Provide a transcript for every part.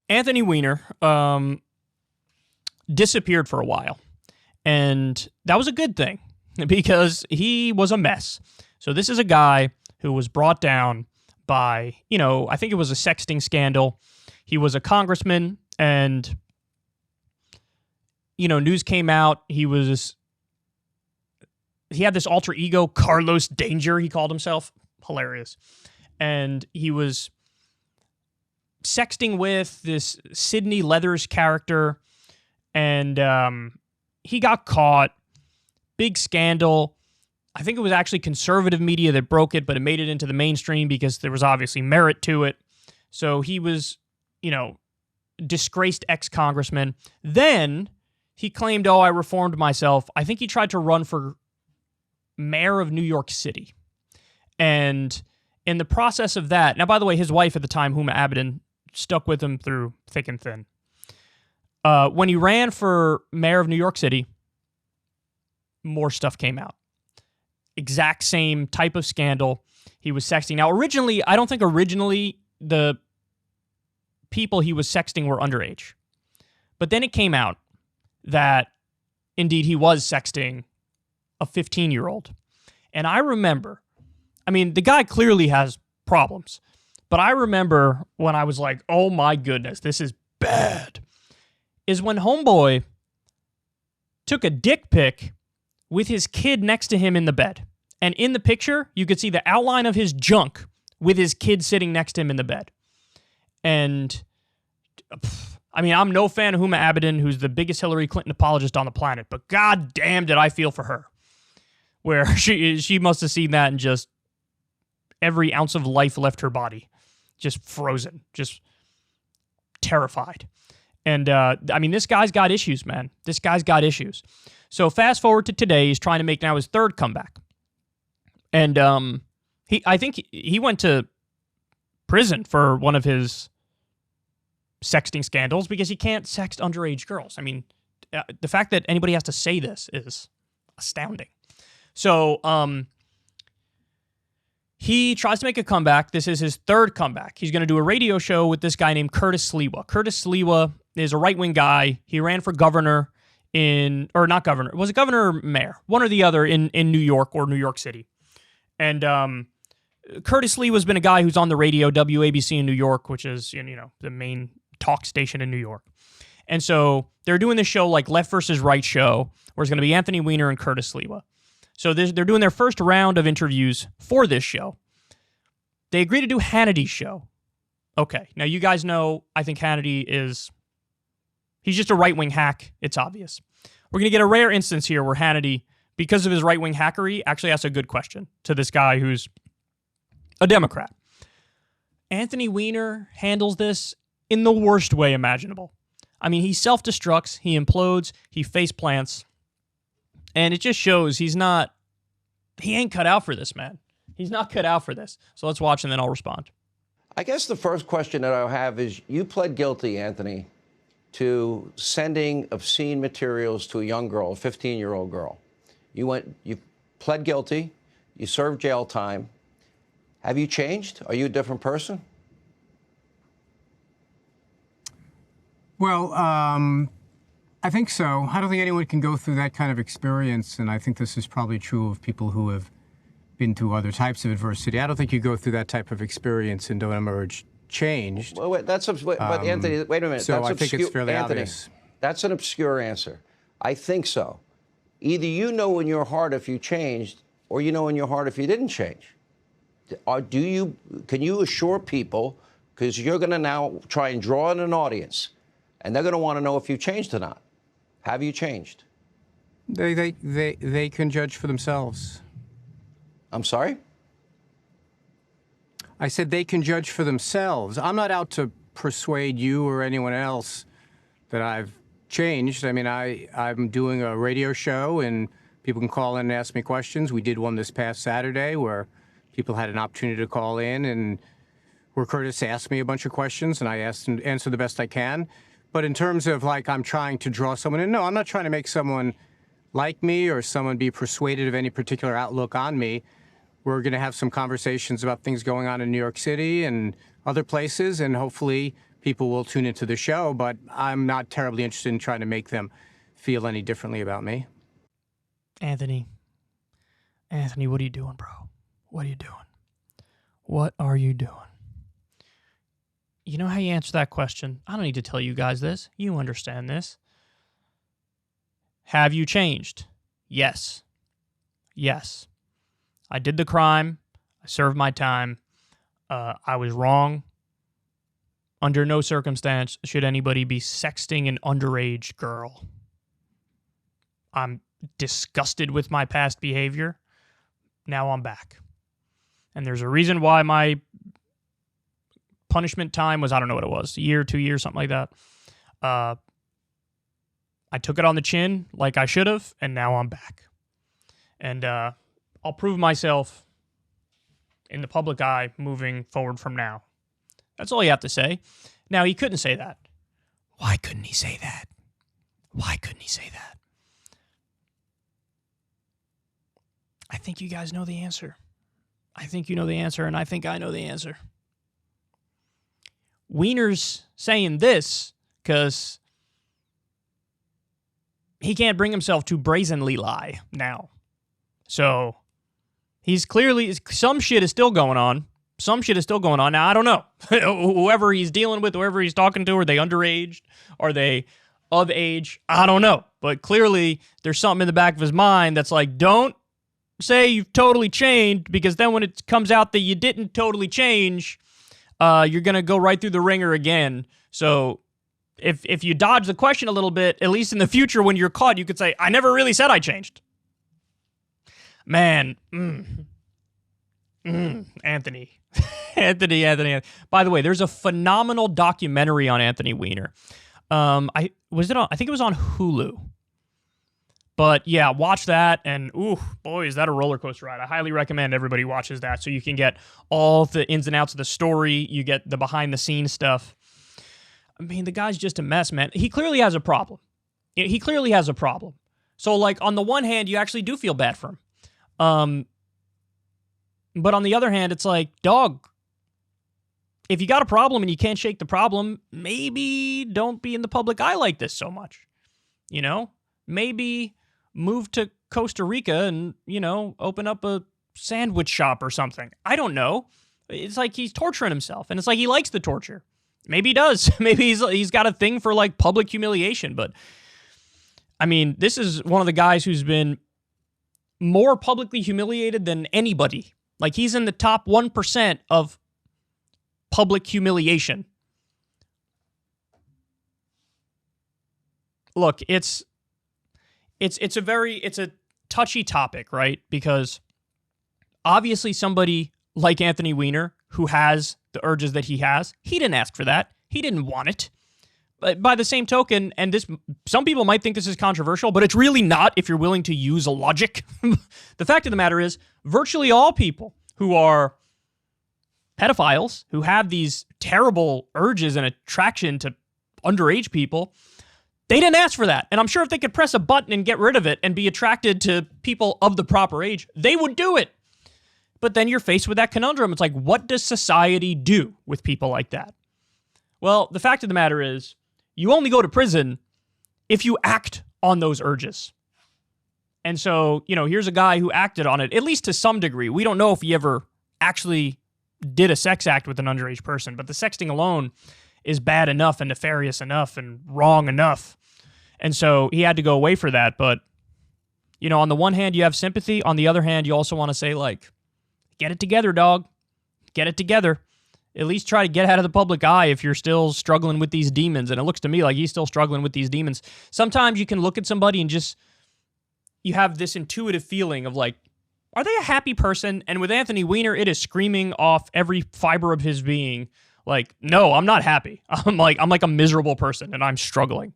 Anthony Weiner disappeared for a while, and that was a good thing because he was a mess. So this is a guy who was brought down by, I think it was a sexting scandal. He was a congressman, and, news came out. He had this alter ego, Carlos Danger, he called himself. Hilarious. And he was sexting with this Sydney Leathers character, and he got caught. Big scandal. I think it was actually conservative media that broke it, but it made it into the mainstream because there was obviously merit to it. So he was, disgraced ex-congressman. Then he claimed, I reformed myself. I think he tried to run for mayor of New York City. And in the process of that, now, by the way, his wife at the time, Huma Abedin, stuck with him through thick and thin. When he ran for mayor of New York City, more stuff came out. Exact same type of scandal. He was sexting. Now, I don't think originally the people he was sexting were underage. But then it came out that, indeed, he was sexting a 15-year-old. And I remember, the guy clearly has problems. But I remember when I was like, oh my goodness, this is bad, is when Homeboy took a dick pic with his kid next to him in the bed. And in the picture, you could see the outline of his junk with his kid sitting next to him in the bed. And, I'm no fan of Huma Abedin, who's the biggest Hillary Clinton apologist on the planet, but god damn did I feel for her. Where she must have seen that and just every ounce of life left her body. Just frozen. Just terrified. And, this guy's got issues, man. This guy's got issues. So fast forward to today, he's trying to make now his third comeback. And I think he went to prison for one of his sexting scandals because he can't sext underage girls. The fact that anybody has to say this is astounding. So he tries to make a comeback. This is his third comeback. He's going to do a radio show with this guy named Curtis Sliwa. Curtis Sliwa is a right-wing guy. He ran for governor not governor. Was it governor or mayor? One or the other in New York or New York City. And Curtis Sliwa has been a guy who's on the radio, WABC in New York, which is, the main talk station in New York. And so they're doing this show like Left versus Right show, where it's going to be Anthony Weiner and Curtis Sliwa. So they're doing their first round of interviews for this show. They agree to do Hannity's show. Okay, now you guys know, I think Hannity he's just a right-wing hack. It's obvious. We're going to get a rare instance here where Hannity, because of his right-wing hackery, actually asks a good question to this guy who's a Democrat. Anthony Weiner handles this in the worst way imaginable. He self-destructs, he implodes, he face plants, and it just shows he ain't cut out for this, man. He's not cut out for this. So let's watch and then I'll respond. I guess the first question that I have is, you pled guilty, Anthony, to sending obscene materials to a young girl, a 15-year-old girl. You pled guilty, you served jail time. Have you changed? Are you a different person? Well, I think so. I don't think anyone can go through that kind of experience, and I think this is probably true of people who have been through other types of adversity. I don't think you go through that type of experience and don't emerge changed. Well, but Anthony, wait a minute. So I think it's fairly Anthony, obvious. That's an obscure answer. I think so. Either you know in your heart if you changed, or you know in your heart if you didn't change. Can you assure people, because you're going to now try and draw in an audience, and they're going to want to know if you changed or not. Have you changed? They can judge for themselves. I'm sorry? I said they can judge for themselves. I'm not out to persuade you or anyone else that I've changed. I'm doing a radio show, and people can call in and ask me questions. We did one this past Saturday where people had an opportunity to call in, and where Curtis asked me a bunch of questions, and I answered the best I can. But in terms of, I'm trying to draw someone in, no, I'm not trying to make someone like me or someone be persuaded of any particular outlook on me. We're going to have some conversations about things going on in New York City and other places, and hopefully people will tune into the show, but I'm not terribly interested in trying to make them feel any differently about me. Anthony, what are you doing, bro? What are you doing? What are you doing? You know how you answer that question? I don't need to tell you guys this. You understand this. Have you changed? Yes. Yes. I did the crime. I served my time. I was wrong. Under no circumstance should anybody be sexting an underage girl. I'm disgusted with my past behavior. Now I'm back. And there's a reason why my punishment time was, I don't know what it was, a year, 2 years, something like that. I took it on the chin like I should have, and now I'm back. And I'll prove myself in the public eye moving forward from now. That's all you have to say. Now, he couldn't say that. Why couldn't he say that? Why couldn't he say that? I think you guys know the answer. I think you know the answer, and I think I know the answer. Weiner's saying this because he can't bring himself to brazenly lie now. So he's clearly, some shit is still going on. Some shit is still going on. Now, I don't know. Whoever he's dealing with, whoever he's talking to, are they underage? Are they of age? I don't know. But clearly, there's something in the back of his mind that's like, don't say you've totally changed, because then when it comes out that you didn't totally change, you're going to go right through the ringer again. So if you dodge the question a little bit, at least in the future when you're caught, you could say, I never really said I changed. Man, Anthony. Anthony. By the way, there's a phenomenal documentary on Anthony Weiner. I think it was on Hulu. But yeah, watch that, and ooh, boy, is that a roller coaster ride. I highly recommend everybody watches that so you can get all the ins and outs of the story. You get the behind-the-scenes stuff. I mean, the guy's just a mess, man. He clearly has a problem. He clearly has a problem. So, like, on the one hand, you actually do feel bad for him. But on the other hand, it's like, dog, if you got a problem and you can't shake the problem, maybe don't be in the public eye like this so much. You know? Maybe move to Costa Rica and, open up a sandwich shop or something. I don't know. It's like he's torturing himself, and it's like he likes the torture. Maybe he does. Maybe he's got a thing for, like, public humiliation. But, I mean, this is one of the guys who's been more publicly humiliated than anybody. Like, he's in the top 1% of public humiliation. Look, it's a touchy topic, right? Because obviously somebody like Anthony Weiner, who has the urges that he has, he didn't ask for that. He didn't want it. But by the same token, and some people might think this is controversial, but it's really not if you're willing to use a logic. The fact of the matter is, virtually all people who are pedophiles, who have these terrible urges and attraction to underage people, they didn't ask for that. And I'm sure if they could press a button and get rid of it and be attracted to people of the proper age, they would do it. But then you're faced with that conundrum. It's like, what does society do with people like that? Well, the fact of the matter is, you only go to prison if you act on those urges. And so, here's a guy who acted on it, at least to some degree. We don't know if he ever actually did a sex act with an underage person, but the sexting alone is bad enough and nefarious enough and wrong enough. And so he had to go away for that. But, on the one hand, you have sympathy. On the other hand, you also want to say, like, get it together, dog. Get it together. At least try to get out of the public eye if you're still struggling with these demons. And it looks to me like he's still struggling with these demons. Sometimes you can look at somebody and you have this intuitive feeling of, like, are they a happy person? And with Anthony Weiner, it is screaming off every fiber of his being, like, no, I'm not happy. I'm like a miserable person, and I'm struggling.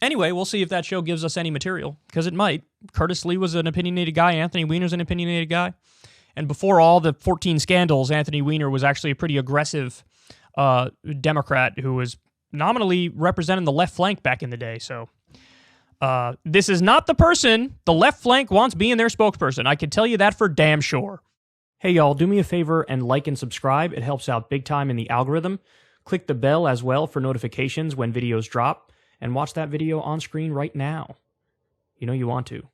Anyway, we'll see if that show gives us any material, because it might. Curtis Lee was an opinionated guy. Anthony Weiner's an opinionated guy. And before all the 14 scandals, Anthony Weiner was actually a pretty aggressive Democrat who was nominally representing the left flank back in the day. So this is not the person the left flank wants being their spokesperson. I can tell you that for damn sure. Hey y'all, do me a favor and like and subscribe. It helps out big time in the algorithm. Click the bell as well for notifications when videos drop, and watch that video on screen right now. You know you want to.